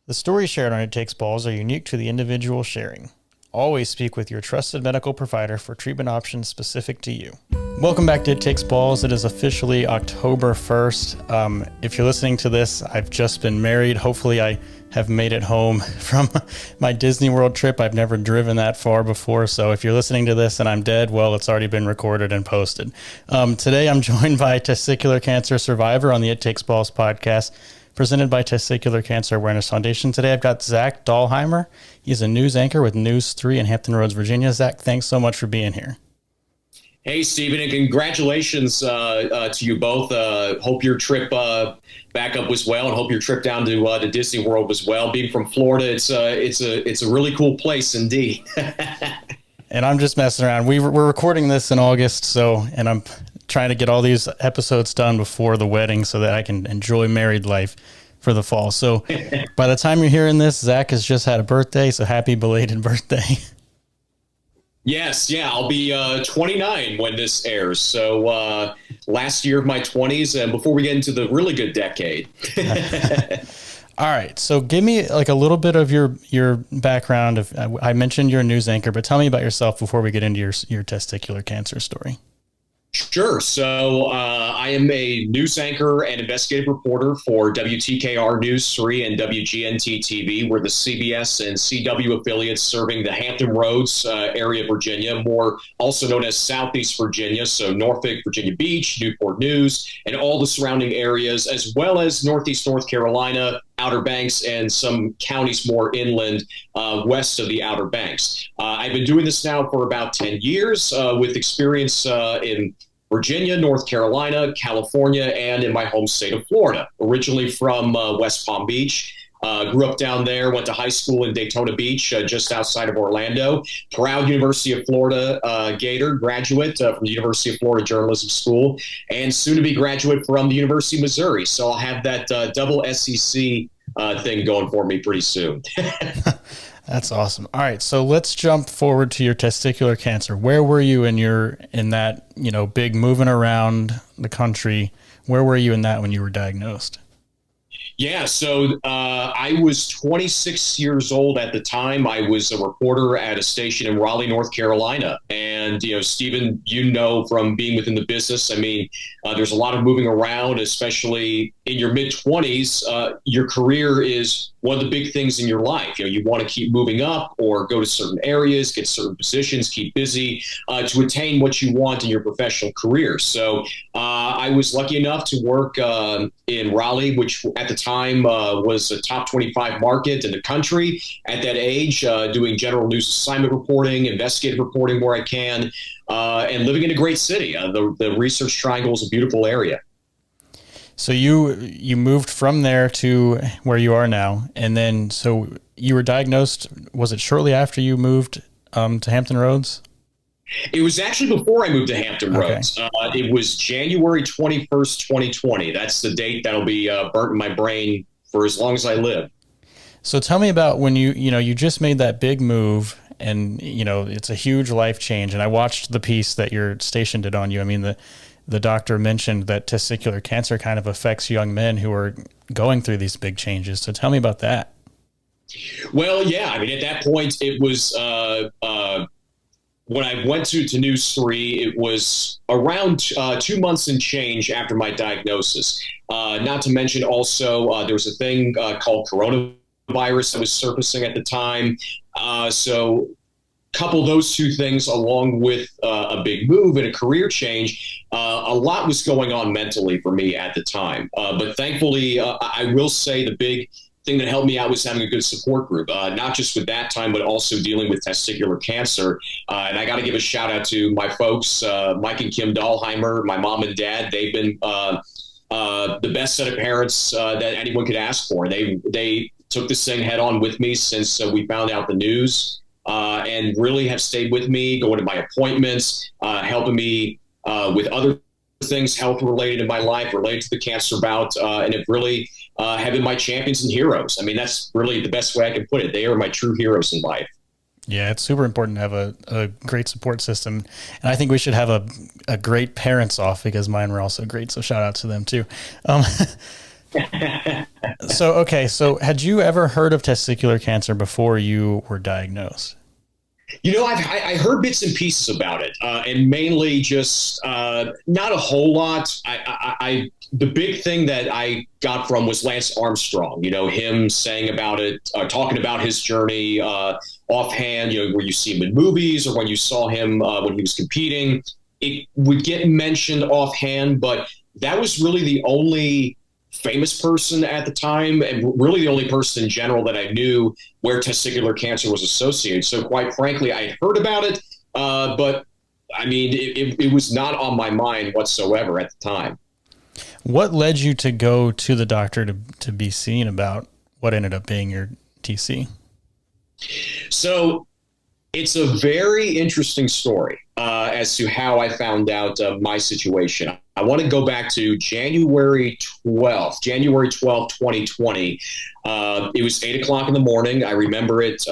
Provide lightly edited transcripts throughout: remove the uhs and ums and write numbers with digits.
The stories shared on It Takes Balls are unique to the individual sharing. Always speak with your trusted medical provider for treatment options specific to you. Welcome back to It Takes Balls. It is officially October 1st. If you're listening to this, I've just been married. Hopefully I have made it home from my Disney World trip. I've never driven that far before. So if you're listening to this and I'm dead, well, it's already been recorded and posted. Today I'm joined by a testicular cancer survivor on the It Takes Balls podcast, presented by Testicular Cancer Awareness Foundation. Today I've got Zak Dahlheimer. He's a news anchor with News 3 in Hampton Roads, Virginia. Zak, thanks so much for being here. Hey, Stephen, and congratulations to you both. Hope your trip back up was well, and hope your trip down to Disney World was well. Being from Florida, it's a really cool place indeed. And I'm just messing around. We're recording this in August, and I'm trying to get all these episodes done before the wedding so that I can enjoy married life for the fall. So by the time you're hearing this, Zak has just had a birthday, so happy belated birthday. Yes, yeah, I'll be 29 when this airs. So last year of my 20s, and before we get into the really good decade. All right, so give me like a little bit of your background. I mentioned you're a news anchor, but tell me about yourself before we get into your testicular cancer story. Sure. So I am a news anchor and investigative reporter for WTKR News 3 and WGNT TV. We're the CBS and CW affiliates serving the Hampton Roads area of Virginia, more also known as Southeast Virginia. So Norfolk, Virginia Beach, Newport News, and all the surrounding areas, as well as Northeast North Carolina, Outer Banks, and some counties more inland west of the Outer Banks. I've been doing this now for about 10 years with experience in Virginia, North Carolina, California, and in my home state of Florida. Originally from West Palm Beach. Grew up down there, went to high school in Daytona Beach, just outside of Orlando. Proud University of Florida Gator graduate from the University of Florida Journalism School, and soon to be graduate from the University of Missouri. So I'll have that double SEC thing going for me pretty soon. That's awesome. All right, so let's jump forward to your testicular cancer. Where were you in that big moving around the country? Where were you in that when you were diagnosed? Yeah, so I was 26 years old at the time. I was a reporter at a station in Raleigh, North Carolina. And, Stephen, from being within the business, there's a lot of moving around, especially in your mid-20s. Your career is one of the big things in your life. You want to keep moving up or go to certain areas, get certain positions, keep busy to attain what you want in your professional career. So I was lucky enough to work in Raleigh, which at the time was a top 25 market in the country at that age, doing general news assignment reporting, investigative reporting where I can, and living in a great city. The Research Triangle is a beautiful area. So you moved from there to where you are now, and then so you were diagnosed. Was it shortly after you moved to Hampton Roads? It was actually before I moved to Hampton Roads. It was January 21st, 2020. That's the date that'll be burnt in my brain for as long as I live. So tell me about when you just made that big move, and it's a huge life change. And I watched the piece that your station did on you. The doctor mentioned that testicular cancer kind of affects young men who are going through these big changes. So tell me about that. Well, yeah, at that point, it was when I went to News 3, it was around 2 months and change after my diagnosis. Not to mention also there was a thing called coronavirus that was surfacing at the time. So couple those two things along with a big move and a career change, a lot was going on mentally for me at the time. But thankfully, I will say the big thing that helped me out was having a good support group, not just with that time, but also dealing with testicular cancer. And I got to give a shout out to my folks, Mike and Kim Dahlheimer, my mom and dad. They've been the best set of parents that anyone could ask for. They took this thing head on with me since we found out the news. And really have stayed with me, going to my appointments, helping me with other things health related in my life, related to the cancer bout, and have really have been my champions and heroes. That's really the best way I can put it. They are my true heroes in life. Yeah, it's super important to have a great support system. And I think we should have a great parents off, because mine were also great. So shout out to them too. So had you ever heard of testicular cancer before you were diagnosed? I heard bits and pieces about it, and mainly just not a whole lot. The big thing that I got from was Lance Armstrong. Him saying about it, talking about his journey offhand. Where you see him in movies or when you saw him when he was competing, it would get mentioned offhand. But that was really the only famous person at the time, and really the only person in general that I knew where testicular cancer was associated. So quite frankly, I had heard about it, but I mean, it was not on my mind whatsoever at the time. What led you to go to the doctor to be seen about what ended up being your TC? So it's a very interesting story as to how I found out my situation. I want to go back to January 12th, 2020. It was 8 o'clock in the morning. I remember it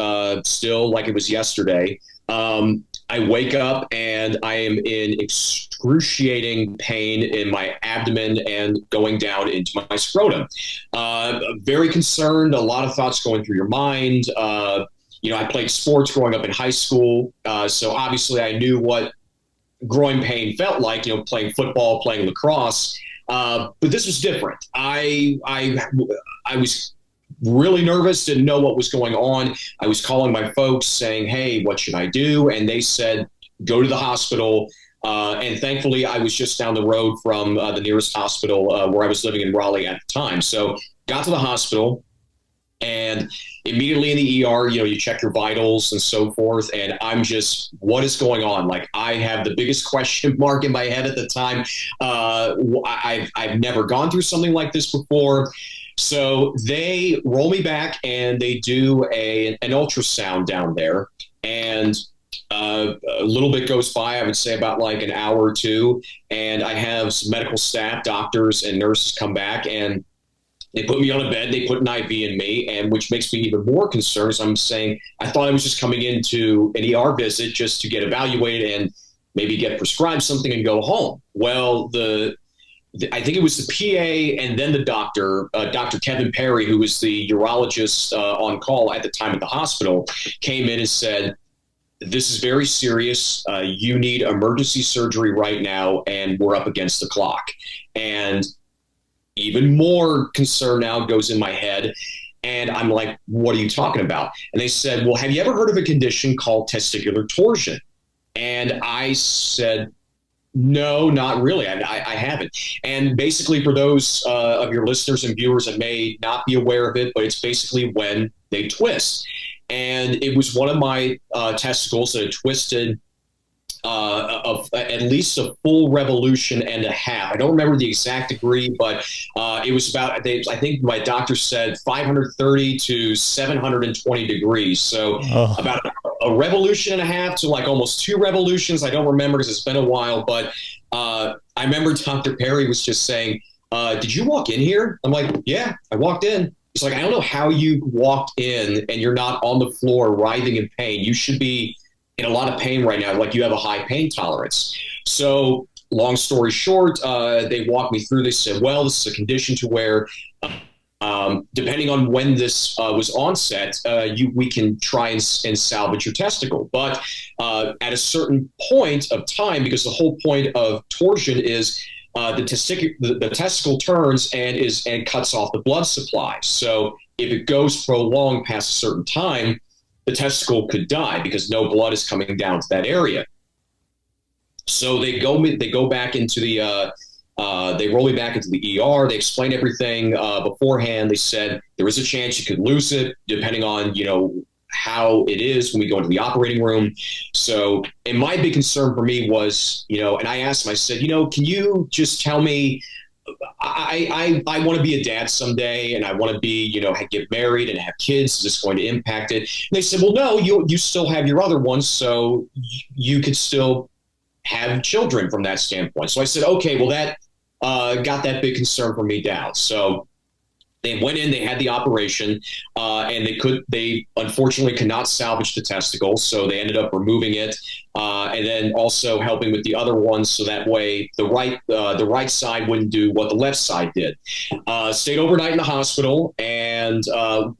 still like it was yesterday. I wake up and I am in excruciating pain in my abdomen and going down into my scrotum. Very concerned, a lot of thoughts going through your mind. I played sports growing up in high school, so obviously I knew what groin pain felt like, playing football, playing lacrosse. But this was different. I was really nervous, didn't know what was going on. I was calling my folks saying, hey, what should I do? And they said, go to the hospital. And thankfully, I was just down the road from the nearest hospital where I was living in Raleigh at the time. So got to the hospital. And immediately in the ER, you check your vitals and so forth. And I'm just, what is going on? Like, I have the biggest question mark in my head at the time. I've never gone through something like this before. So they roll me back and they do an ultrasound down there. And a little bit goes by, I would say about like an hour or two. And I have some medical staff, doctors and nurses come back, and they put me on a bed, they put an IV in me, and which makes me even more concerned. So I'm saying, I thought I was just coming into an ER visit just to get evaluated and maybe get prescribed something and go home. Well, I think it was the PA and then the doctor, Dr. Kevin Perry, who was the urologist on call at the time at the hospital, came in and said, this is very serious. You need emergency surgery right now, and we're up against the clock. And even more concern now goes in my head. And I'm like, what are you talking about? And they said, well, have you ever heard of a condition called testicular torsion? And I said, no, not really. I haven't. And basically, for those of your listeners and viewers that may not be aware of it, but it's basically when they twist. And it was one of my testicles that had twisted of at least a full revolution and a half. I don't remember the exact degree, but it was about, I think my doctor said 530 to 720 degrees. So about a revolution and a half to like almost 2 revolutions. I don't remember because it's been a while, but I remember Dr. Perry was just saying, did you walk in here? I'm like, yeah, I walked in. He's like, I don't know how you walked in and you're not on the floor writhing in pain. You should be in a lot of pain right now, like you have a high pain tolerance. So long story short, they walked me through. They said, well, this is a condition to where depending on when this was onset, we can try and salvage your testicle. But at a certain point of time, because the whole point of torsion is the testicle turns and cuts off the blood supply. So if it goes prolonged past a certain time, the testicle could die because no blood is coming down to that area. So they go back into the they roll me back into the ER. They explain everything beforehand. They said there is a chance you could lose it depending on how it is when we go into the operating room. So, and my big concern for me was and I asked him, I said, can you just tell me, I want to be a dad someday, and I want to be, get married and have kids. Is this going to impact it? And they said, well, no, you still have your other ones, so you could still have children from that standpoint. So I said, okay, well, that got that big concern for me down. So They went in, they had the operation, and they unfortunately could not salvage the testicle, so they ended up removing it, and then also helping with the other ones, so that way the right side wouldn't do what the left side did. Stayed overnight in the hospital and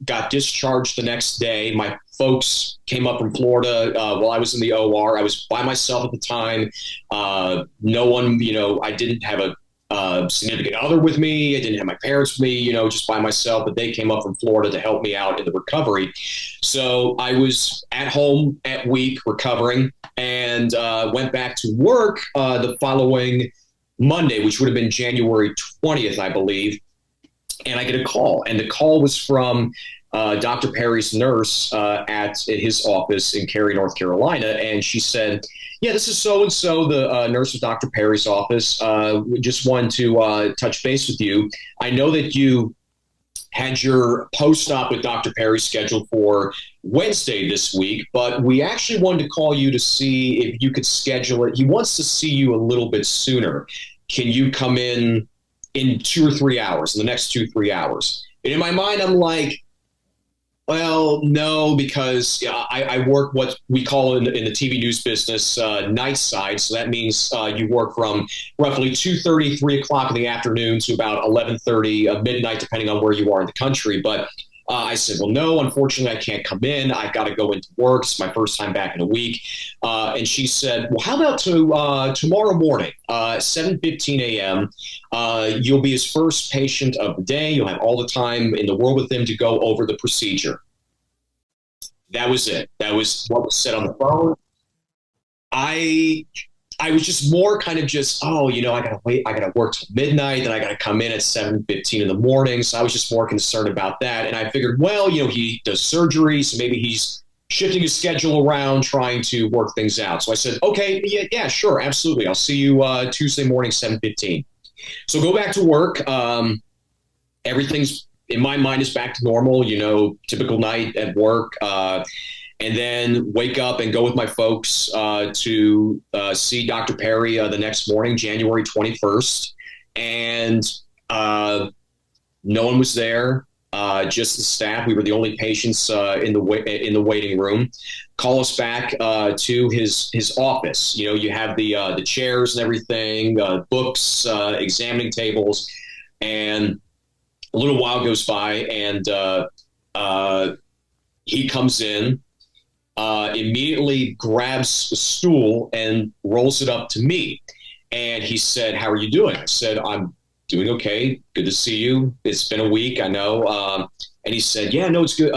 got discharged the next day. My folks came up from Florida while I was in the OR. I was by myself at the time. No one, I didn't have a significant other with me. I didn't have my parents with me, just by myself, but they came up from Florida to help me out in the recovery. So I was at home at week recovering and went back to work the following Monday, which would have been January 20th, I believe. And I get a call, and the call was from Dr. Perry's nurse at his office in Cary, North Carolina. And she said, yeah, this is so-and-so, the nurse of Dr. Perry's office. We just wanted to touch base with you. I know that you had your post-op with Dr. Perry scheduled for Wednesday this week, but we actually wanted to call you to see if you could schedule it. He wants to see you a little bit sooner. Can you come in 2 or 3 hours, in the next 2-3 hours? And in my mind, I'm like, well, no, because I work what we call in the TV news business night side. So that means you work from roughly 2:30, 3 o'clock in the afternoon to about 11:30 midnight, depending on where you are in the country. But I said, well, no, unfortunately, I can't come in. I got to go into work. It's my first time back in a week. And she said, well, how about tomorrow morning, 7:15 a.m. You'll be his first patient of the day. You'll have all the time in the world with him to go over the procedure. That was it. That was what was said on the phone. I was just more kind of just, I gotta wait, I gotta work till midnight, then I gotta come in at 7:15 in the morning. So I was just more concerned about that. And I figured, well, he does surgery, so maybe he's shifting his schedule around, trying to work things out. So I said, okay, yeah, sure, absolutely. I'll see you Tuesday morning, 7:15. So go back to work. Everything's in my mind is back to normal, typical night at work. And then wake up and go with my folks to see Dr. Perry the next morning, January 21st. And no one was there, just the staff. We were the only patients in the waiting room. Call us back to his office. You have the chairs and everything, books, examining tables. And a little while goes by, and he comes in. Immediately grabs a stool and rolls it up to me. And he said, how are you doing? I said, I'm doing okay. Good to see you. It's been a week, I know. And he said, yeah, no, it's good.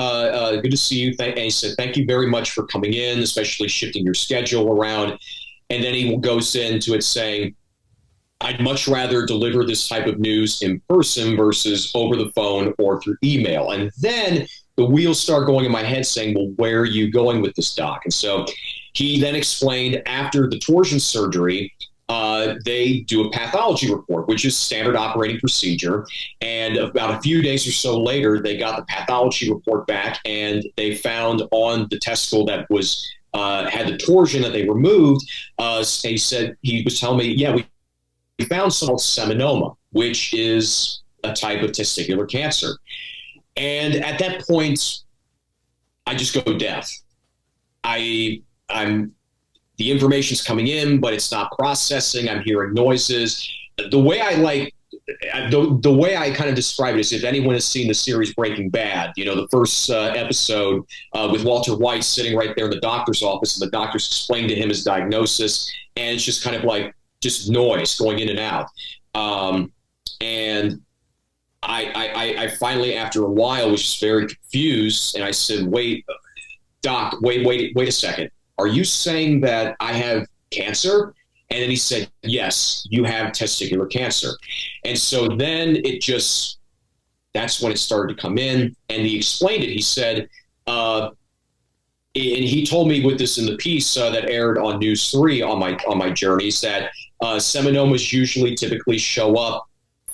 Good to see you. And he said, thank you very much for coming in, especially shifting your schedule around. And then he goes into it saying, I'd much rather deliver this type of news in person versus over the phone or through email. And then the wheels start going in my head saying, well, where are you going with this, doc? And so he then explained after the torsion surgery, they do a pathology report, which is standard operating procedure. And about a few days or so later, they got the pathology report back, and they found on the testicle that was had the torsion that they removed. He said, he was telling me, yeah, we found something called seminoma, which is a type of testicular cancer. And at that point, I just go deaf. The information's coming in, but it's not processing. I'm hearing noises. The way I kind of describe it is, if anyone has seen the series Breaking Bad, the first episode with Walter White sitting right there in the doctor's office, and the doctor's explaining to him his diagnosis, and it's just kind of like just noise going in and out. And I finally, after a while, was just very confused, and I said, wait, doc, wait a second. Are you saying that I have cancer? And then he said, yes, you have testicular cancer. And so then that's when it started to come in, and he explained it. He said, and he told me with this in the piece that aired on News 3 on my journeys, that seminomas typically show up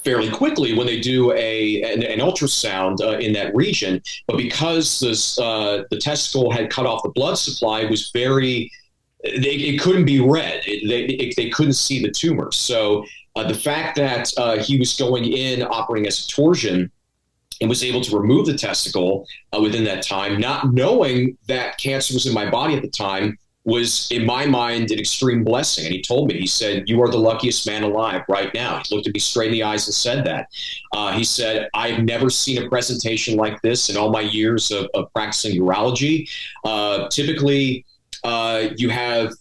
fairly quickly when they do an ultrasound in that region. But because the testicle had cut off the blood supply, it was it couldn't be read. They couldn't see the tumor. So the fact that he was going in operating as a torsion and was able to remove the testicle within that time, not knowing that cancer was in my body at the time was, in my mind, an extreme blessing. And he told me, he said, "You are the luckiest man alive right now." He looked at me straight in the eyes and said that. He said, "I've never seen a presentation like this in all my years of practicing urology. Typically, you have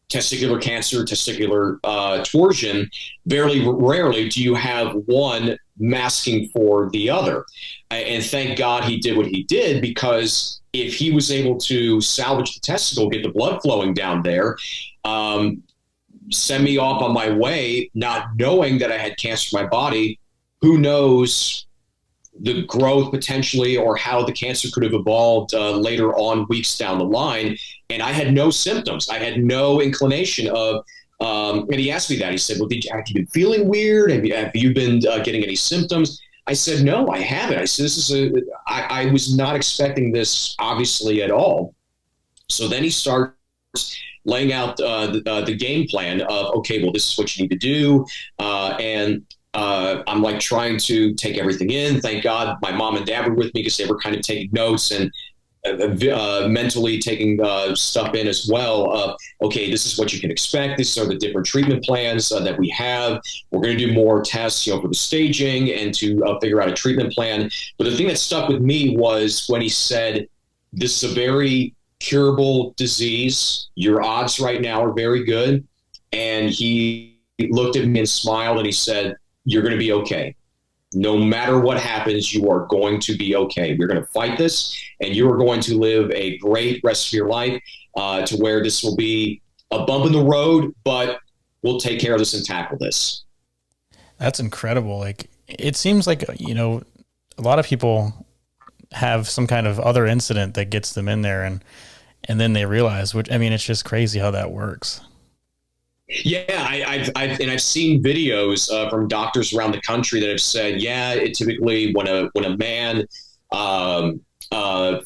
testicular cancer, testicular torsion. Very rarely do you have one masking for the other." And thank God he did what he did, because if he was able to salvage the testicle, get the blood flowing down there, send me off on my way, not knowing that I had cancer in my body, who knows the growth potentially or how the cancer could have evolved later on, weeks down the line. And I had no symptoms. I had no inclination of, and he asked me that. He said, "Well, have you been feeling weird? Have you been getting any symptoms?" I said, "No, I haven't." I said, I was not expecting this, obviously, at all. So then he starts laying out the game plan of, okay, well, this is what you need to do. And I'm like trying to take everything in. Thank God my mom and dad were with me, because they were kind of taking notes and mentally taking stuff in as well. Okay, this is what you can expect. These are the different treatment plans that we have. We're going to do more tests, for the staging and to figure out a treatment plan. But the thing that stuck with me was when he said, "This is a very curable disease. Your odds right now are very good." And he looked at me and smiled, and he said, "You're going to be okay. No matter what happens, you are going to be okay. We're going to fight this, and you are going to live a great rest of your life, to where this will be a bump in the road, but we'll take care of this and tackle this." That's incredible. Like, it seems like, a lot of people have some kind of other incident that gets them in there, and then they realize, it's just crazy how that works. Yeah, I've seen videos from doctors around the country that have said, yeah, it typically when a man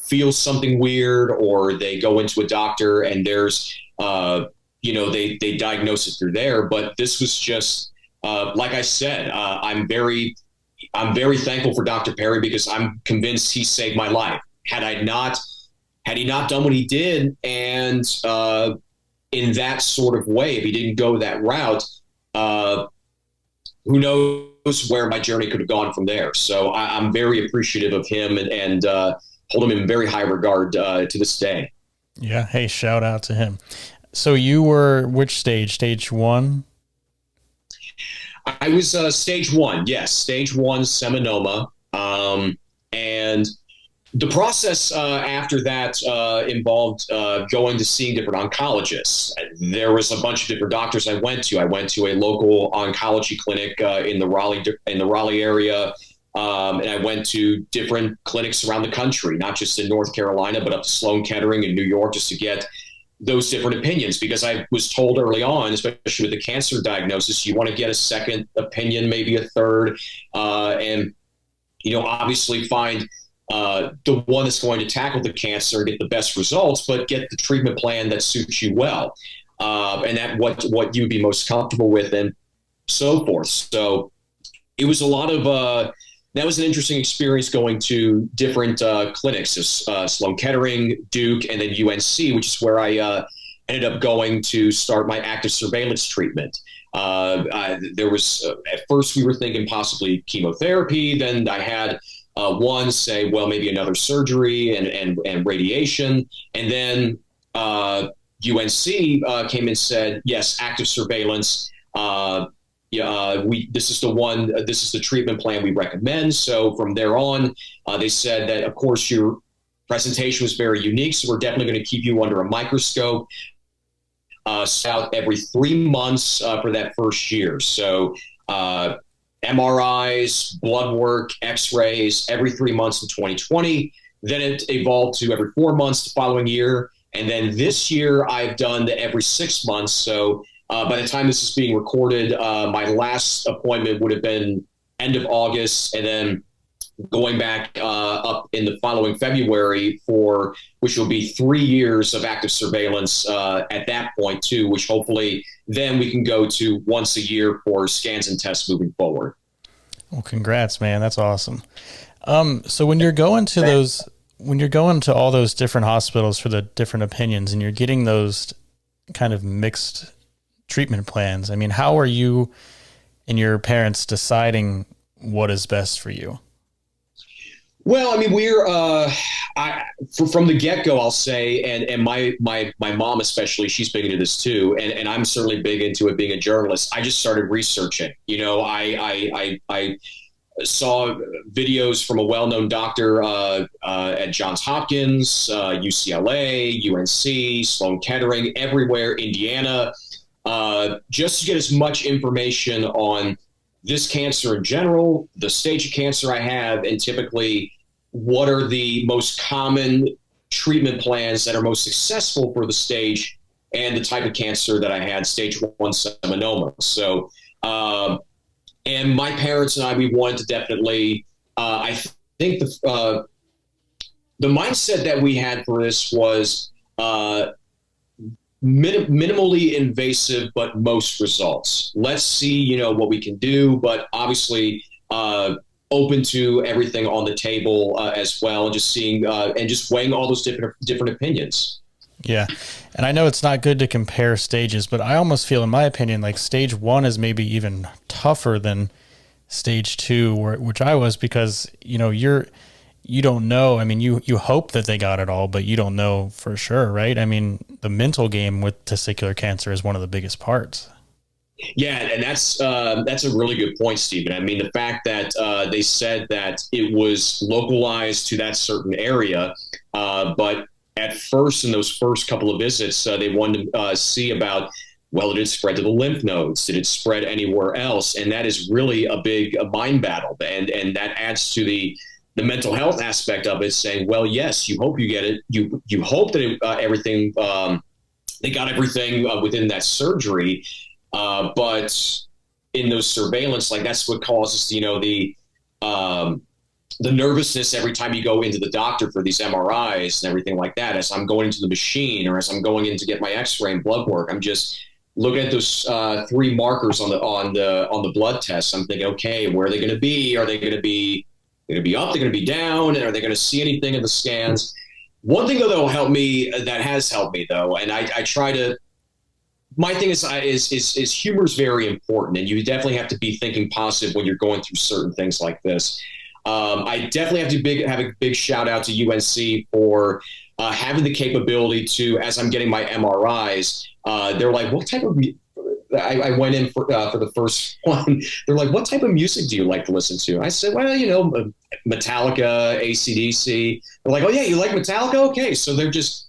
feels something weird, or they go into a doctor and there's they diagnose it through there. But this was just like I said, I'm very thankful for Dr. Perry, because I'm convinced he saved my life. Had he not done what he did, and in that sort of way, if he didn't go that route, who knows where my journey could have gone from there. So I'm very appreciative of him, and hold him in very high regard to this day. Yeah. Hey, shout out to him. So you were which stage? Stage 1? I was stage 1. Yes. Stage 1 seminoma. And the process after that involved going to seeing different oncologists. There was a bunch of different doctors I went to. I went to a local oncology clinic in the Raleigh area, and I went to different clinics around the country, not just in North Carolina, but up to Sloan Kettering in New York, just to get those different opinions. Because I was told early on, especially with the cancer diagnosis, you want to get a second opinion, maybe a third, and obviously find the one that's going to tackle the cancer, get the best results, but get the treatment plan that suits you well, and that what you'd be most comfortable with, and so forth. So it was a lot of that was an interesting experience, going to different clinics, Sloan Kettering, Duke, and then UNC, which is where I ended up going to start my active surveillance treatment. There was at first we were thinking possibly chemotherapy. Then I had one say, well, maybe another surgery and radiation. And then UNC came and said, yes, active surveillance. This is the treatment plan we recommend. So from there on, they said that, of course, your presentation was very unique. So we're definitely going to keep you under a microscope out every 3 months for that first year. So MRIs, blood work, x-rays every 3 months in 2020. Then it evolved to every 4 months the following year. And then this year I've done the every 6 months. So by the time this is being recorded, my last appointment would have been end of August, and then going back up in the following February which will be 3 years of active surveillance at that point too, which hopefully then we can go to once a year for scans and tests moving forward. Well, congrats, man. That's awesome. So when you're going to when you're going to all those different hospitals for the different opinions and you're getting those kind of mixed treatment plans, I mean, how are you and your parents deciding what is best for you? Well, I mean, from the get go, I'll say, and my mom especially, she's big into this too, and I'm certainly big into it. Being a journalist, I just started researching. I saw videos from a well-known doctor at Johns Hopkins, UCLA, UNC, Sloan Kettering, everywhere, Indiana, just to get as much information on this cancer in general, the stage of cancer I have, and typically what are the most common treatment plans that are most successful for the stage and the type of cancer that I had, stage 1 seminoma. So, and my parents and I, we wanted to definitely, I think the mindset that we had for this was minimally invasive, but most results. Let's see, what we can do, but obviously open to everything on the table as well, and just seeing and just weighing all those different opinions. Yeah. And I know it's not good to compare stages, but I almost feel, in my opinion, like stage 1 is maybe even tougher than stage 2, which I was, because, you don't know. I mean, you hope that they got it all, but you don't know for sure, right? I mean, the mental game with testicular cancer is one of the biggest parts. Yeah, and that's a really good point, Stephen. I mean, the fact that they said that it was localized to that certain area, but at first, in those first couple of visits, they wanted to see about, well, did it spread to the lymph nodes? Did it spread anywhere else? And that is really a mind battle, and that adds to the mental health aspect of it, saying, well, yes, you hope you get it. You hope that everything, they got everything within that surgery. But in those surveillance, like that's what causes, the nervousness every time you go into the doctor for these MRIs and everything like that. As I'm going into the machine, or as I'm going in to get my X-ray and blood work, I'm just looking at those 3 markers on the blood test. I'm thinking, okay, where are they going to be? Are they going to be up? They're going to be down? And are they going to see anything in the scans? One thing though that will help me, that has helped me though, and I try to. My thing is humor is very important, and you definitely have to be thinking positive when you're going through certain things like this. I definitely have to have a big shout out to UNC for having the capability to, as I'm getting my MRIs, they're like, what type of, I went in for the first one. They're like, what type of music do you like to listen to? I said, well, Metallica, AC/DC. They're like, oh yeah, you like Metallica? Okay. So they're just,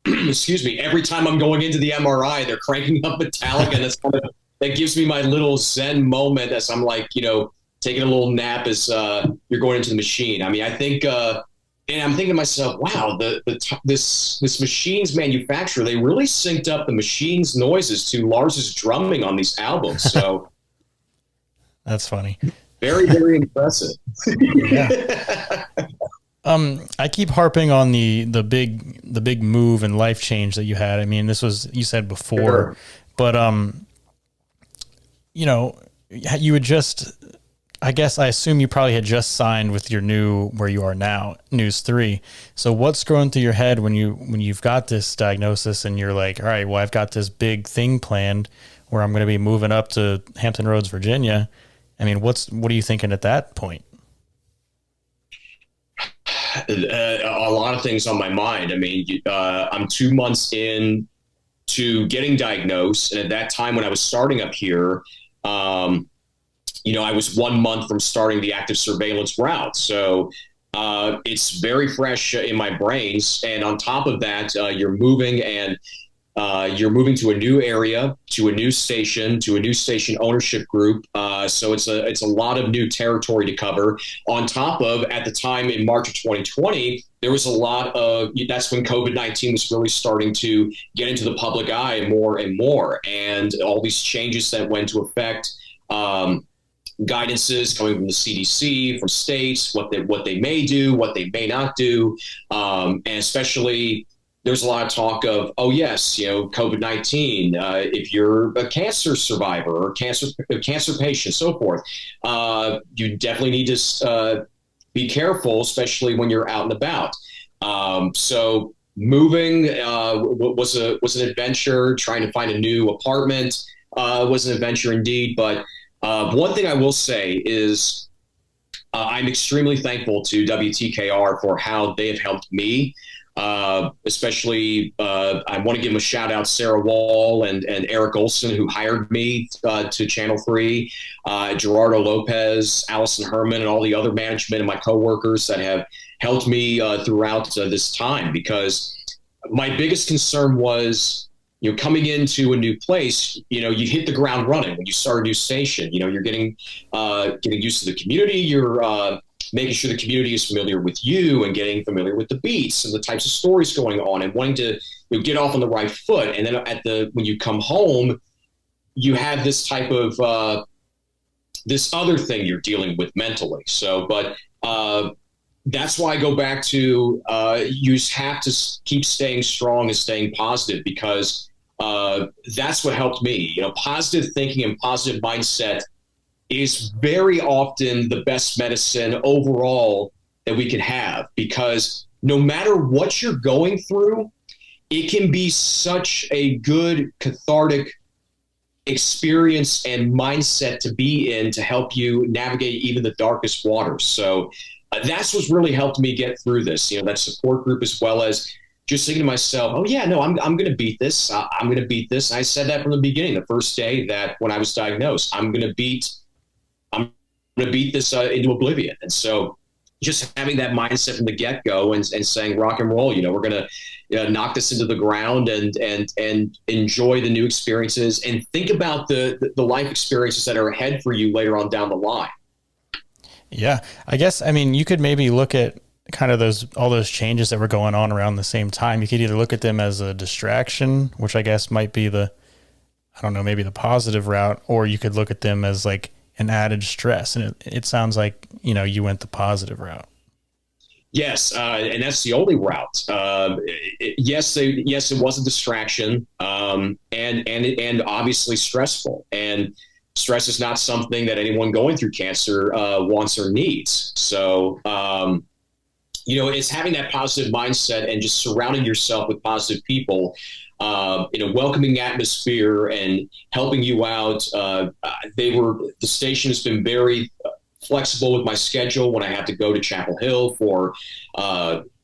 excuse me, every time I'm going into the MRI, they're cranking up Metallica, and that gives me my little Zen moment as I'm like, taking a little nap as you're going into the machine. I mean, I think, and I'm thinking to myself, wow, this machine's manufacturer, they really synced up the machine's noises to Lars's drumming on these albums. So that's funny. Very, very impressive. Yeah. I keep harping on the big move and life change that you had. I mean, this was, you said before, sure. But you had just, I guess I assume you probably had just signed with your where you are now, News 3. So what's going through your head when you've got this diagnosis and you're like, all right, well, I've got this big thing planned where I'm going to be moving up to Hampton Roads, Virginia. I mean, what are you thinking at that point? A lot of things on my mind. I mean, I'm 2 months in to getting diagnosed. And at that time when I was starting up here, I was 1 month from starting the active surveillance route. So it's very fresh in my brains. And on top of that, you're moving to a new area, to a new station ownership group. So it's a lot of new territory to cover. On top of, at the time in March of 2020, there was a lot of, that's when COVID-19 was really starting to get into the public eye more and more. And all these changes that went into effect, guidances coming from the CDC, from states, what they may do, what they may not do. And especially, there's a lot of talk of, oh yes, COVID-19, if you're a cancer survivor or cancer patient, so forth, you definitely need to be careful, especially when you're out and about. So moving was an adventure. Trying to find a new apartment was an adventure indeed. But one thing I will say is I'm extremely thankful to WTKR for how they have helped me. Especially, I want to give them a shout out, Sarah Wall and Eric Olson, who hired me to Channel 3, Gerardo Lopez, Allison Herman, and all the other management and my coworkers that have helped me throughout this time. Because my biggest concern was, coming into a new place, you hit the ground running when you start a new station. You're getting used to the community. You're making sure the community is familiar with you and getting familiar with the beats and the types of stories going on and wanting to get off on the right foot. And then when you come home, you have this type of this other thing you're dealing with mentally. So, but that's why I go back to you have to keep staying strong and staying positive, because that's what helped me. Positive thinking and positive mindset is very often the best medicine overall that we can have, because no matter what you're going through, it can be such a good cathartic experience and mindset to be in to help you navigate even the darkest waters. So that's what's really helped me get through this, that support group, as well as just thinking to myself, oh yeah, no, I'm going to beat this. I'm going to beat this. And I said that from the beginning, the first day that when I was diagnosed, I'm going to beat this into oblivion. And so just having that mindset from the get-go and saying rock and roll, we're going to knock this into the ground and enjoy the new experiences and think about the life experiences that are ahead for you later on down the line. Yeah, I guess, you could maybe look at kind of all those changes that were going on around the same time. You could either look at them as a distraction, which I guess might be maybe the positive route, or you could look at them as like an added stress. And it sounds like, you went the positive route. Yes. And that's the only route. Yes, it was a distraction, and obviously stressful. And stress is not something that anyone going through cancer wants or needs. So, it's having that positive mindset and just surrounding yourself with positive people, in a welcoming atmosphere and helping you out. The station has been very flexible with my schedule when I have to go to Chapel Hill for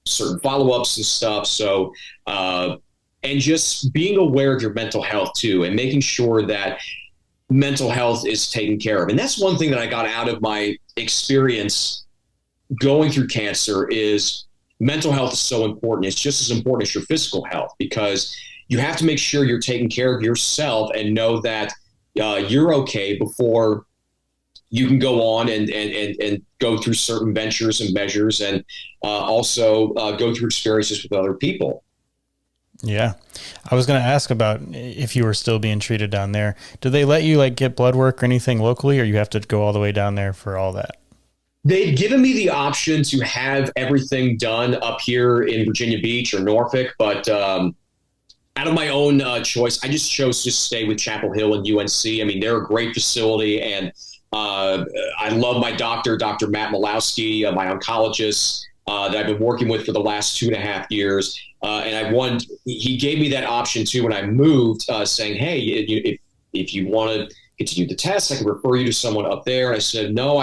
certain follow-ups and stuff. So, and just being aware of your mental health too, and making sure that mental health is taken care of. And that's one thing that I got out of my experience going through cancer is mental health is so important. It's just as important as your physical health, because you have to make sure you're taking care of yourself and know that you're okay before you can go on and go through certain ventures and measures, and also go through experiences with other people. Yeah. I was going to ask about if you were still being treated down there. Do they let you get blood work or anything locally, or you have to go all the way down there for all that? They've given me the option to have everything done up here in Virginia Beach or Norfolk, but out of my own choice, I just chose to stay with Chapel Hill and UNC. They're a great facility, and I love my doctor, Dr. Matt Malowski, my oncologist that I've been working with for the last 2.5 years. And he gave me that option too when I moved, saying, hey, if you want to continue the test, I can refer you to someone up there. And I said, no,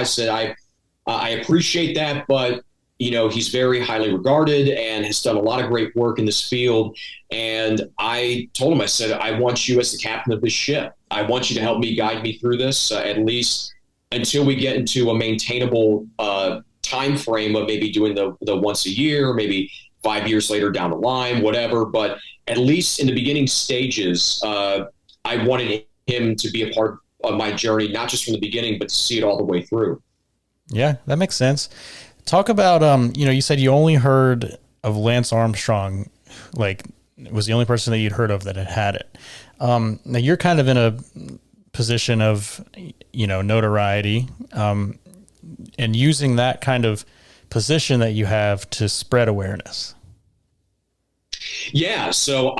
I appreciate that, but he's very highly regarded and has done a lot of great work in this field. And I told him, I said, I want you as the captain of this ship. I want you to help me guide me through this, at least until we get into a maintainable time frame of maybe doing the once a year, maybe 5 years later down the line, whatever. But at least in the beginning stages, I wanted him to be a part of my journey, not just from the beginning, but to see it all the way through. Yeah, that makes sense. Talk about, you said you only heard of Lance Armstrong, was the only person that you'd heard of that had it. Now you're kind of in a position of, notoriety, and using that kind of position that you have to spread awareness. Yeah. So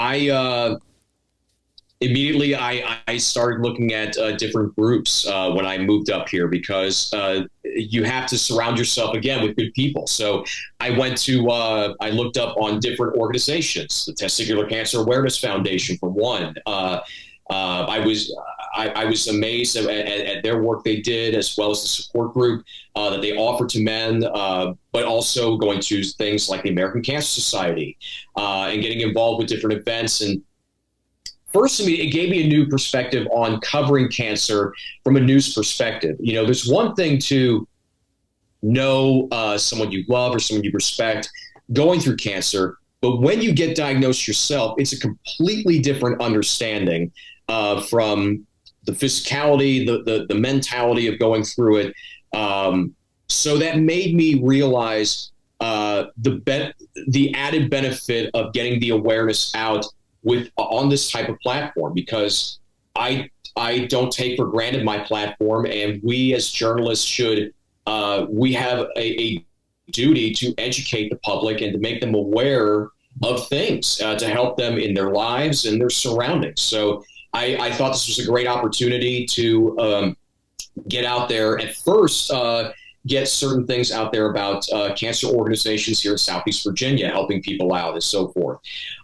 immediately I started looking at different groups when I moved up here, because you have to surround yourself again with good people. So I looked up on different organizations, the Testicular Cancer Awareness Foundation for one. I was amazed at their work they did, as well as the support group that they offer to men, but also going to things like the American Cancer Society and getting involved with different events. And first, to me, it gave me a new perspective on covering cancer from a news perspective. You know, there's one thing to know someone you love or someone you respect going through cancer, but when you get diagnosed yourself, it's a completely different understanding from the physicality, the mentality of going through it. So that made me realize the added benefit of getting the awareness out on this type of platform, because I don't take for granted my platform, and we as journalists we have a duty to educate the public and to make them aware of things to help them in their lives and their surroundings. So I thought this was a great opportunity to get out there at first, get certain things out there about cancer organizations here in Southeast Virginia, helping people out and so forth.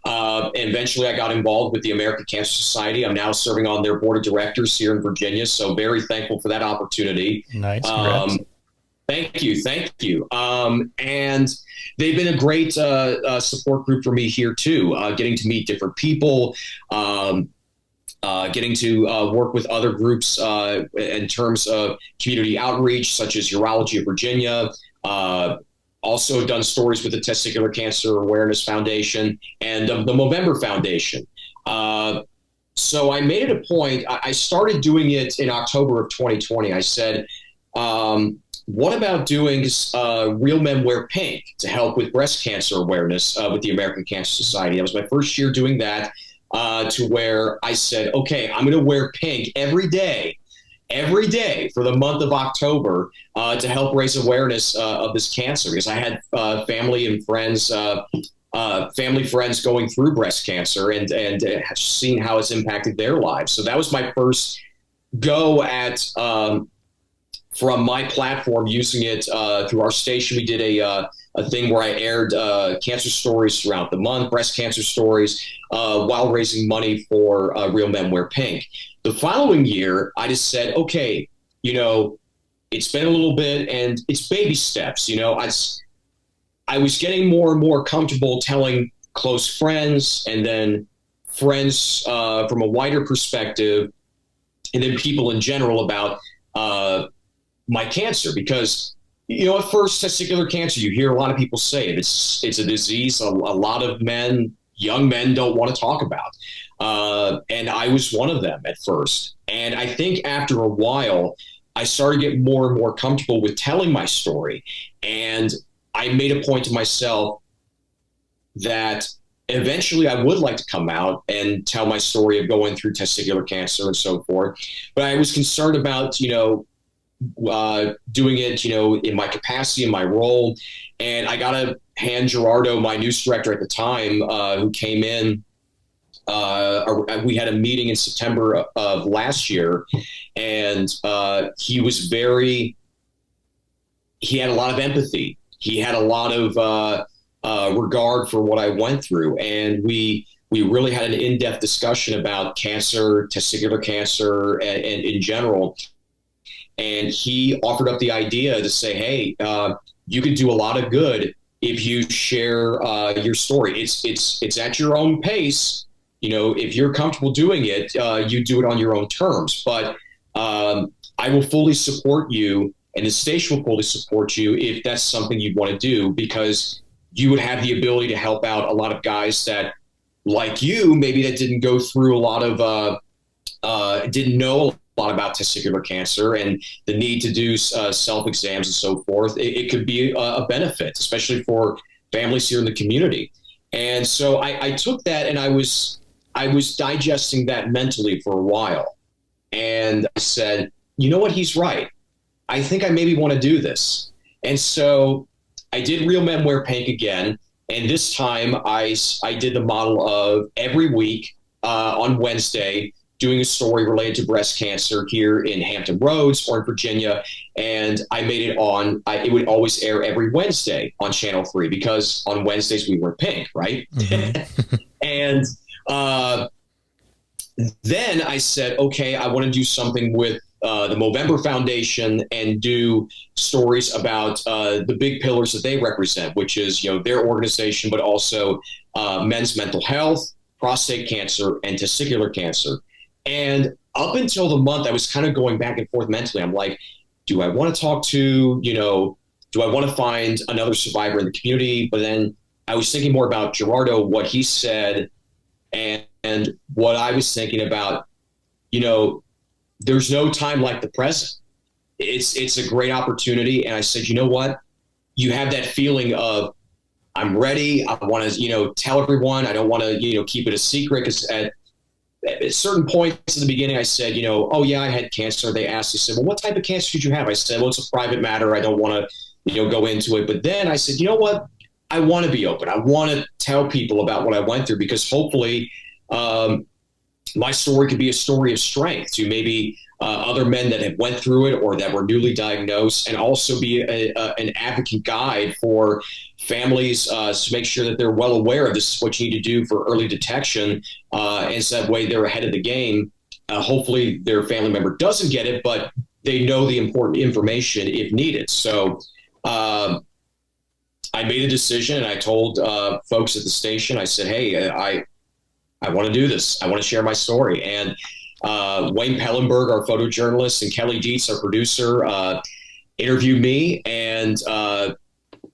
And eventually I got involved with the American Cancer Society. I'm now serving on their board of directors here in Virginia. So very thankful for that opportunity. Nice. Congrats. Thank you. And they've been a great support group for me here too, getting to meet different people, getting to work with other groups in terms of community outreach, such as Urology of Virginia. Also done stories with the Testicular Cancer Awareness Foundation and the Movember Foundation. So I made it a point. I started doing it in October of 2020. I said, what about doing Real Men Wear Pink to help with breast cancer awareness with the American Cancer Society? That was my first year doing that. To where I said, okay, I'm going to wear pink every day for the month of October to help raise awareness of this cancer, because I had family and friends, family friends going through breast cancer and have seen how it's impacted their lives. So that was my first go at from my platform, using it through our station. We did a thing where I aired cancer stories throughout the month, breast cancer stories, while raising money for Real Men Wear Pink. The following year, I just said, okay, you know, it's been a little bit and it's baby steps. You know, I was getting more and more comfortable telling close friends, and then friends from a wider perspective, and then people in general about my cancer, because, you know, at first, testicular cancer, you hear a lot of people say it. It's a disease a lot of men, young men, don't want to talk about. And I was one of them at first. And I think after a while, I started getting more and more comfortable with telling my story. And I made a point to myself that eventually I would like to come out and tell my story of going through testicular cancer and so forth. But I was concerned about, you know, doing it, you know, in my capacity, in my role. And I got to hand Gerardo, my news director at the time, who came in. We had a meeting in September of last year, and he had a lot of empathy. He had a lot of regard for what I went through. And we really had an in-depth discussion about cancer, testicular cancer, and in general. And he offered up the idea to say, hey, you could do a lot of good if you share your story. It's at your own pace. You know, if you're comfortable doing it, you do it on your own terms. But I will fully support you, and the station will fully support you if that's something you'd want to do, because you would have the ability to help out a lot of guys that, like you, maybe that didn't go through a lot of, didn't know a lot about testicular cancer and the need to do self-exams and so forth. It could be a benefit, especially for families here in the community. And so I took that, and I was digesting that mentally for a while. And I said, you know what, he's right. I think I maybe want to do this. And so I did Real Men Wear Pink again. And this time I did the model of every week on Wednesday doing a story related to breast cancer here in Hampton Roads or in Virginia. And I made it it would always air every Wednesday on Channel 3 because on Wednesdays we were pink, right? Mm-hmm. And then I said, okay, I want to do something with the Movember Foundation and do stories about the big pillars that they represent, which is, their organization, but also men's mental health, prostate cancer, and testicular cancer. And up until the month, I was kind of going back and forth mentally. I'm like, do I want to talk to, do I want to find another survivor in the community? But then I was thinking more about Gerardo, what he said, and what I was thinking about, there's no time like the present. It's a great opportunity. And I said, you know what? You have that feeling of, I'm ready. I want to, tell everyone. I don't want to, keep it a secret, because at certain points in the beginning, I said, oh yeah, I had cancer. They asked, they said, well, what type of cancer did you have? I said, well, it's a private matter. I don't want to, go into it. But then I said, you know what? I want to be open. I want to tell people about what I went through, because hopefully my story could be a story of strength to maybe other men that have went through it or that were newly diagnosed, and also be an advocate guide for families to make sure that they're well aware of this is what you need to do for early detection. And so that way they're ahead of the game. Hopefully their family member doesn't get it, but they know the important information if needed. So I made a decision, and I told folks at the station, I said, hey, I want to do this. I want to share my story. And Wayne Pellenberg, our photojournalist, and Kelly Dietz, our producer, interviewed me. And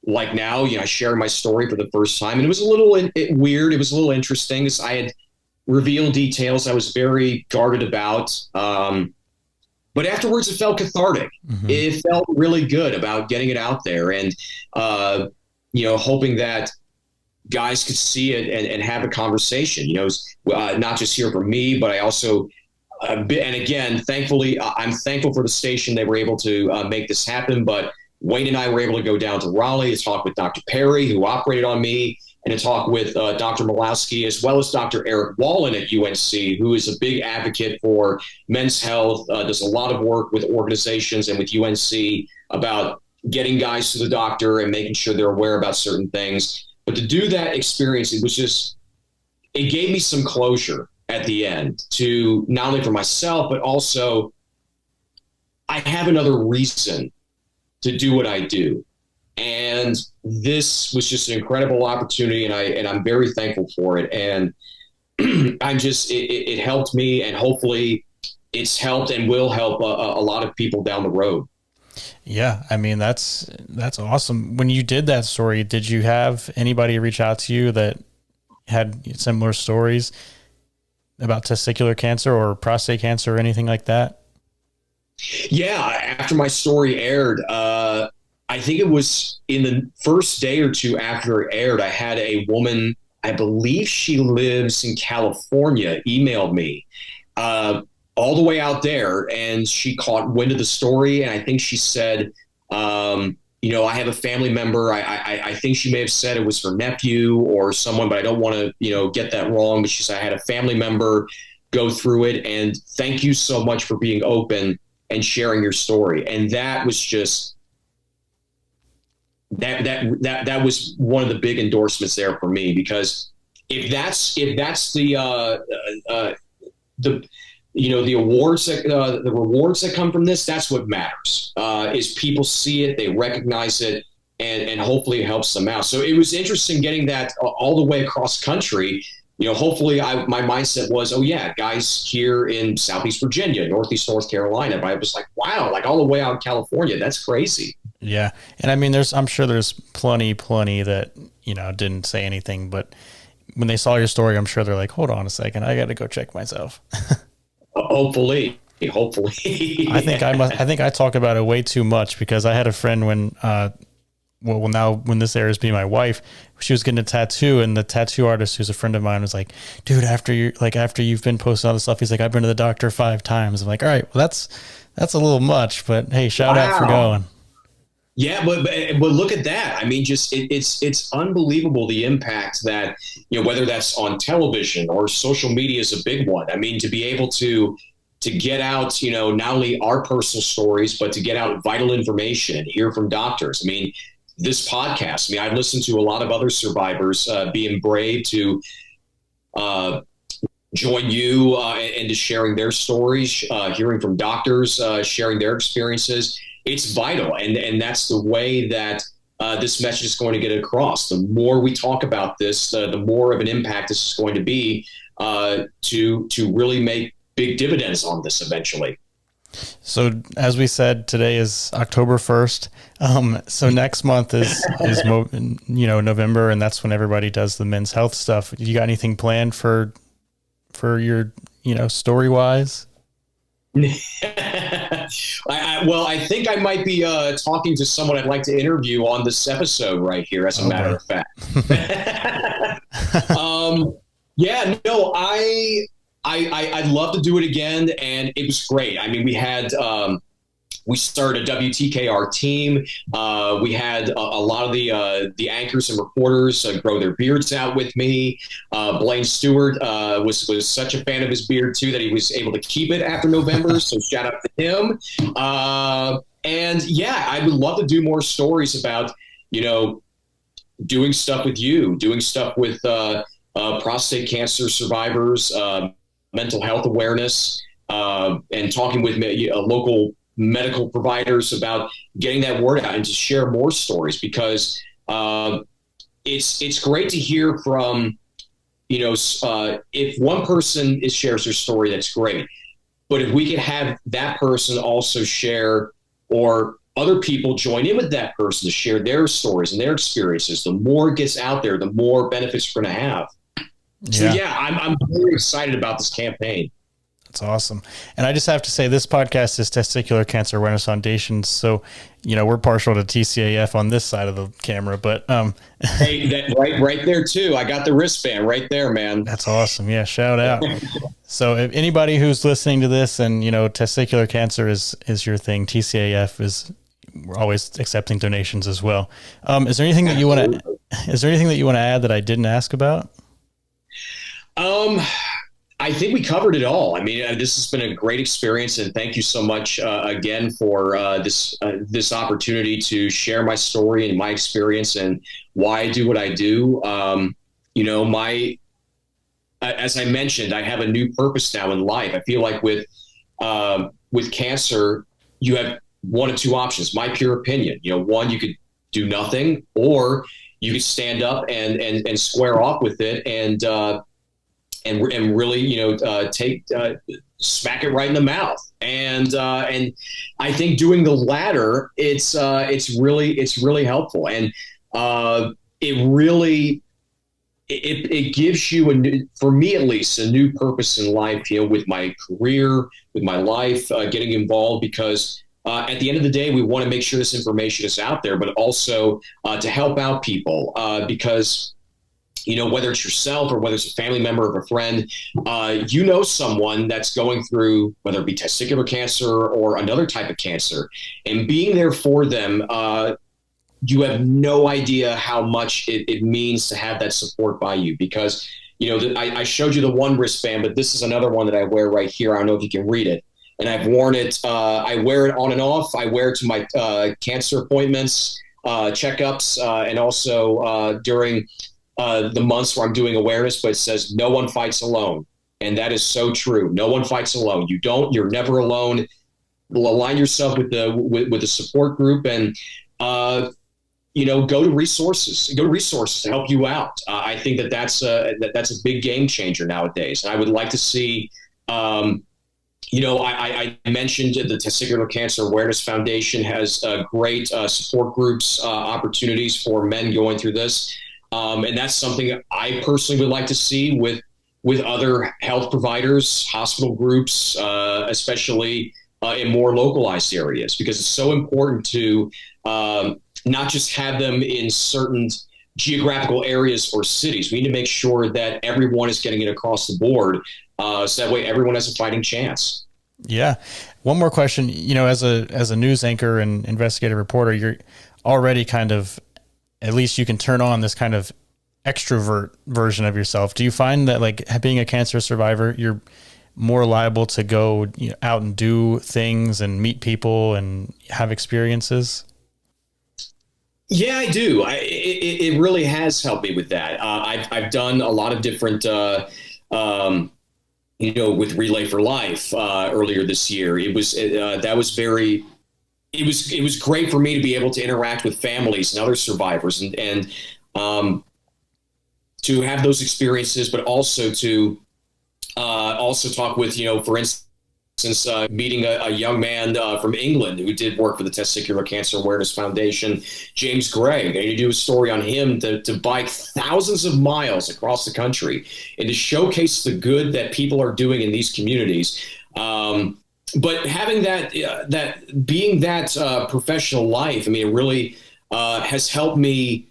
now, sharing my story for the first time. And it was a little weird. It was a little interesting, because I had revealed details I was very guarded about. But afterwards, it felt cathartic. Mm-hmm. It felt really good about getting it out there, and, hoping that guys could see it and have a conversation, not just hear from me, but I also, and again, thankfully, I'm thankful for the station. They were able to make this happen, but Wayne and I were able to go down to Raleigh to talk with Dr. Perry, who operated on me, and to talk with Dr. Malowski, as well as Dr. Eric Wallen at UNC, who is a big advocate for men's health, does a lot of work with organizations and with UNC about getting guys to the doctor and making sure they're aware about certain things. But to do that experience, it gave me some closure at the end, to not only for myself, but also I have another reason to do what I do. And this was just an incredible opportunity, and I'm very thankful for it. And it helped me, and hopefully it's helped and will help a lot of people down the road. Yeah. I mean, that's awesome. When you did that story, did you have anybody reach out to you that had similar stories about testicular cancer or prostate cancer or anything like that? Yeah. After my story aired, I think it was in the first day or two after it aired, I had a woman, I believe she lives in California, emailed me all the way out there, and she caught wind of the story. And I think she said, I have a family member. I think she may have said it was her nephew or someone, but I don't want to, get that wrong. But she said, I had a family member go through it, and thank you so much for being open and sharing your story. And that was just, that was one of the big endorsements there for me, because if that's the awards that the rewards that come from this, that's what matters, is people see it, they recognize it, and hopefully it helps them out. So it was interesting getting that all the way across country. Hopefully my mindset was, oh yeah, guys here in Southeast Virginia, Northeast North Carolina, but I was like, wow, like all the way out in California, that's crazy. Yeah. And I mean, I'm sure there's plenty that, didn't say anything, but when they saw your story, I'm sure they're like, hold on a second, I got to go check myself. Hopefully. I think I talk about it way too much, because I had a friend when when this airs, be my wife, she was getting a tattoo, and the tattoo artist, who's a friend of mine, was like, dude, after you've been posting all this stuff, he's like, I've been to the doctor 5 times. I'm like, all right, well, that's a little much, but hey, shout out for going. Yeah, but look at that. I mean, just it's unbelievable the impact that, whether that's on television or social media is a big one. I mean, to be able to get out, not only our personal stories, but to get out vital information and hear from doctors. I mean, this podcast. I mean, I've listened to a lot of other survivors being brave to join you into sharing their stories, hearing from doctors, sharing their experiences. It's vital. And that's the way that this message is going to get across. The more we talk about this, the more of an impact this is going to be to really make big dividends on this eventually. So as we said, today is October 1st. So next month is November, and that's when everybody does the men's health stuff. You got anything planned for your, story wise? I think I might be talking to someone I'd like to interview on this episode right here, as a matter of fact. I'd love to do it again, and it was great. I mean, we started a WTKR team. We had a lot of the anchors and reporters grow their beards out with me. Blaine Stewart was such a fan of his beard too that he was able to keep it after November. So shout out to him. And yeah, I would love to do more stories about doing stuff with you, doing stuff with prostate cancer survivors, mental health awareness, and talking with local medical providers about getting that word out and to share more stories, because it's great to hear from, if one person shares their story, that's great. But if we could have that person also share, or other people join in with that person to share their stories and their experiences, the more it gets out there, the more benefits we're going to have. So I'm very excited about this campaign. That's awesome. And I just have to say, this podcast is Testicular Cancer Awareness Foundation. So, we're partial to TCAF on this side of the camera, but, hey, that right there too. I got the wristband right there, man. That's awesome. Yeah. Shout out. So if anybody who's listening to this and, testicular cancer is your thing, TCAF we're always accepting donations as well. Is there anything that you want to add that I didn't ask about? I think we covered it all. I mean, this has been a great experience, and thank you so much again for this opportunity to share my story and my experience and why I do what I do. As I mentioned, I have a new purpose now in life. I feel like with cancer, you have one of two options. My pure opinion, one, you could do nothing, or you could stand up and square off with it and really, smack it right in the mouth. And I think doing the latter, it's really helpful. And it gives you for me at least, a new purpose in life, with my career, with my life, getting involved, because at the end of the day, we want to make sure this information is out there, but also to help out people, because whether it's yourself or whether it's a family member or a friend, someone that's going through, whether it be testicular cancer or another type of cancer, and being there for them, you have no idea how much it means to have that support by you. Because, I showed you the one wristband, but this is another one that I wear right here. I don't know if you can read it. And I've worn it. I wear it on and off. I wear it to my cancer appointments, checkups, and also during the months where I'm doing awareness, but it says no one fights alone. And that is so true. No one fights alone. You're never alone. Align yourself with the support group, and, go to resources to help you out. I think that's a big game changer nowadays. And I would like to see, I mentioned the Testicular Cancer Awareness Foundation has great support groups, opportunities for men going through this. And that's something I personally would like to see with other health providers, hospital groups, especially in more localized areas, because it's so important to not just have them in certain geographical areas or cities. We need to make sure that everyone is getting it across the board, so that way everyone has a fighting chance. Yeah. One more question, as a news anchor and investigative reporter, you're already kind of, at least you can turn on this kind of extrovert version of yourself. Do you find that like being a cancer survivor, you're more liable to go out and do things and meet people and have experiences? Yeah, I do. It really has helped me with that. I've done a lot of different, with Relay for Life earlier this year. It was it was great for me to be able to interact with families and other survivors and to have those experiences, but also to also talk with, for instance, meeting a young man from England who did work for the Testicular Cancer Awareness Foundation, James Gray. And to do a story on him to bike thousands of miles across the country and to showcase the good that people are doing in these communities. But having that being that professional life, I mean, it really has helped me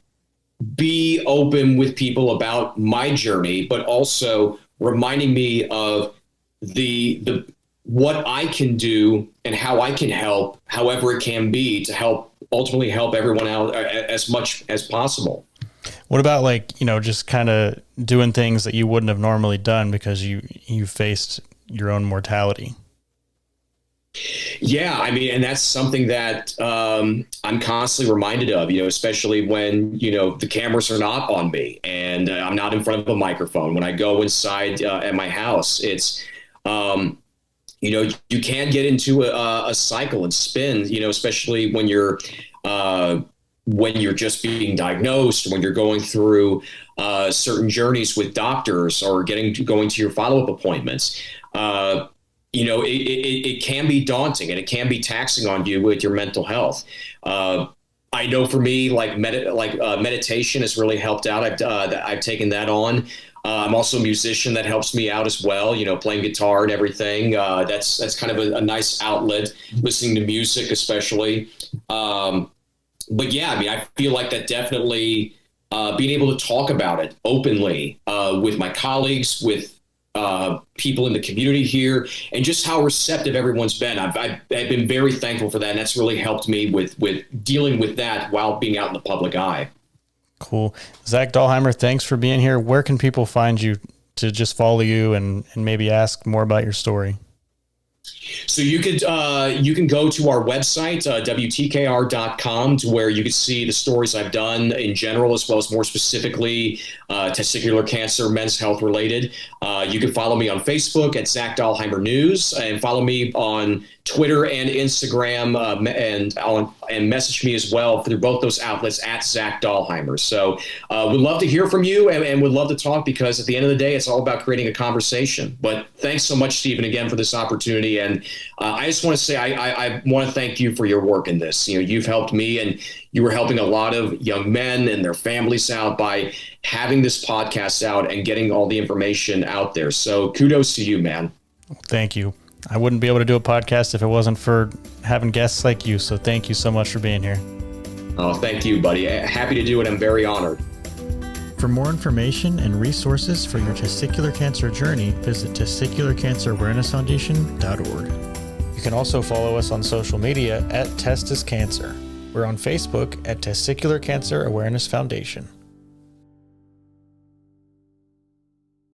be open with people about my journey, but also reminding me of the what I can do and how I can help, however it can be, to ultimately help everyone out as much as possible. What about like, just kind of doing things that you wouldn't have normally done because you faced your own mortality? Yeah, I mean, and that's something that I'm constantly reminded of, especially when, the cameras are not on me and I'm not in front of a microphone. When I go inside at my house, it's, you can't get into a cycle and spin, especially when you're just being diagnosed, when you're going through certain journeys with doctors or going to your follow-up appointments. It can be daunting and it can be taxing on you with your mental health. I know for me, meditation has really helped out. I've taken that on. I'm also a musician. That helps me out as well, playing guitar and everything. That's kind of a nice outlet, listening to music especially. But yeah, I mean, I feel like that definitely being able to talk about it openly with my colleagues, with people in the community here, and just how receptive everyone's been. I've been very thankful for that, and that's really helped me with dealing with that while being out in the public eye. Cool. Zak Dahlheimer, thanks for being here. Where can people find you to just follow you and maybe ask more about your story? So you can go to our website, WTKR.com, to where you can see the stories I've done in general, as well as more specifically testicular cancer, men's health related. You can follow me on Facebook at Zak Dahlheimer News, and follow me on Twitter and Instagram, and message me as well through both those outlets at Zak Dahlheimer. So we'd love to hear from you and would love to talk, because at the end of the day, it's all about creating a conversation. But thanks so much, Stephen, again, for this opportunity. And I just want to say I want to thank you for your work in this. You've helped me, and you were helping a lot of young men and their families out by having this podcast out and getting all the information out there. So kudos to you, man. Thank you. I wouldn't be able to do a podcast if it wasn't for having guests like you. So thank you so much for being here. Oh, thank you, buddy. Happy to do it. I'm very honored. For more information and resources for your testicular cancer journey, visit testicularcancerawarenessfoundation.org. You can also follow us on social media at Testis Cancer. We're on Facebook at Testicular Cancer Awareness Foundation.